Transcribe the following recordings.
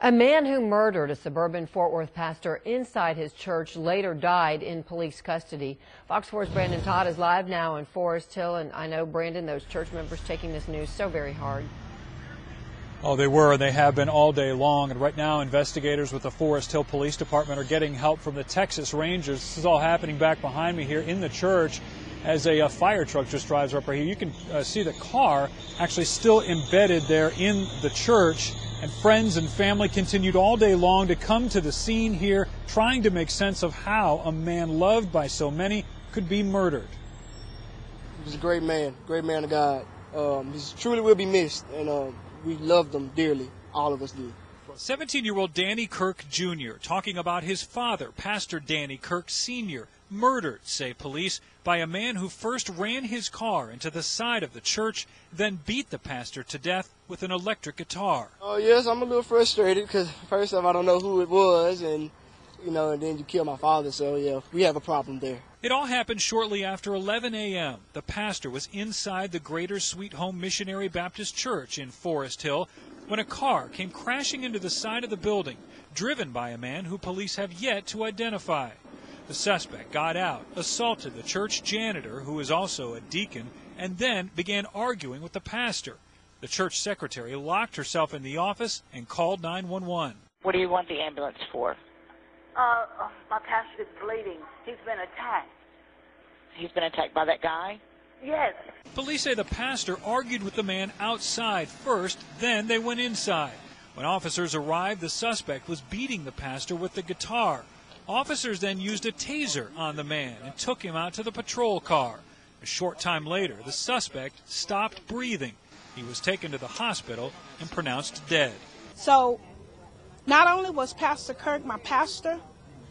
A man who murdered a suburban Fort Worth pastor inside his church later died in police custody. Fox 4's Brandon Todd is live now in Forest Hill, and I know, Brandon, those church members taking this news so very hard. Oh, they were, and they have been all day long. And right now, investigators with the Forest Hill Police Department are getting help from the Texas Rangers. This is all happening back behind me here in the church as a fire truck just drives up right here. You can see the car actually still embedded there in the church. And friends and family continued all day long to come to the scene here, trying to make sense of how a man loved by so many could be murdered. He was a great man of God. He truly will be missed, and we loved him dearly. All of us did. 17-year-old Danny Kirk Jr. talking about his father, Pastor Danny Kirk Sr., murdered, say police, by a man who first ran his car into the side of the church, then beat the pastor to death with an electric guitar. Oh, yes, I'm a little frustrated because first off, I don't know who it was, and then you kill my father, so yeah, we have a problem there. It all happened shortly after 11 a.m. The pastor was inside the Greater Sweet Home Missionary Baptist Church in Forest Hill when a car came crashing into the side of the building, driven by a man who police have yet to identify. The suspect got out, assaulted the church janitor, who is also a deacon, and then began arguing with the pastor. The church secretary locked herself in the office and called 911. What do you want the ambulance for? My pastor is bleeding. He's been attacked. He's been attacked by that guy? Yes. Police say the pastor argued with the man outside first, then they went inside. When officers arrived, the suspect was beating the pastor with the guitar. Officers then used a taser on the man and took him out to the patrol car. A short time later, the suspect stopped breathing. He was taken to the hospital and pronounced dead. So, not only was Pastor Kirk my pastor,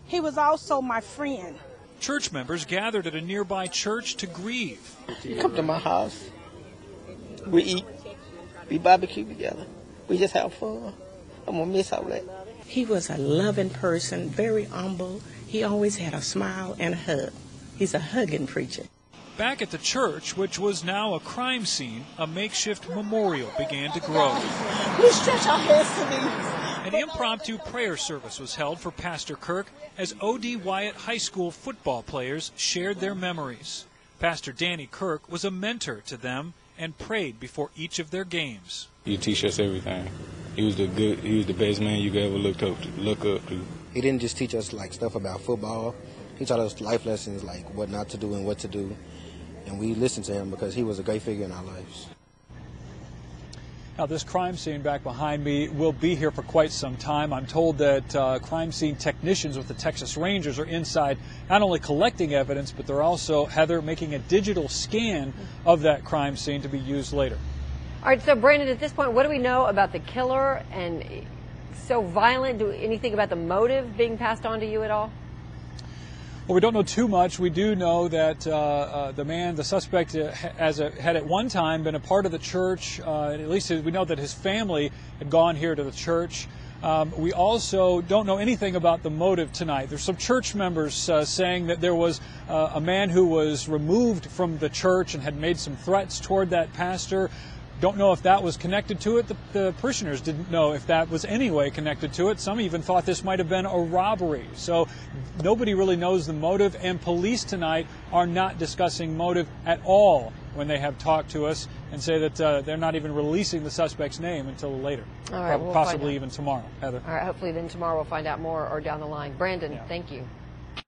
he was also my friend. Church members gathered at a nearby church to grieve. You come to my house, we eat, we barbecue together, we just have fun. I'm going to miss all that. He was a loving person, very humble. He always had a smile and a hug. He's a hugging preacher. Back at the church, which was now a crime scene, a makeshift memorial began to grow. We stretch our hands to these. An impromptu prayer service was held for Pastor Kirk as O.D. Wyatt High School football players shared their memories. Pastor Danny Kirk was a mentor to them and prayed before each of their games. He teach us everything. He was the best man you could ever look up to. He didn't just teach us like stuff about football. He taught us life lessons like what not to do and what to do. And we listened to him because he was a great figure in our lives. Now, this crime scene back behind me will be here for quite some time. I'm told that crime scene technicians with the Texas Rangers are inside not only collecting evidence, but they're also, Heather, making a digital scan of that crime scene to be used later. All right, so Brandon, at this point, what do we know about the killer and so violent? Do anything about the motive being passed on to you at all? Well, we don't know too much. We do know that the suspect, had at one time been a part of the church. At least we know that his family had gone here to the church. We also don't know anything about the motive tonight. There's some church members saying that there was a man who was removed from the church and had made some threats toward that pastor. Don't know if that was connected to it. The parishioners didn't know if that was any way connected to it. Some even thought this might have been a robbery. So nobody really knows the motive, and police tonight are not discussing motive at all when they have talked to us and say that they're not even releasing the suspect's name until later. All right, possibly even tomorrow, Heather. All right, hopefully then tomorrow we'll find out more or down the line. Brandon, thank you.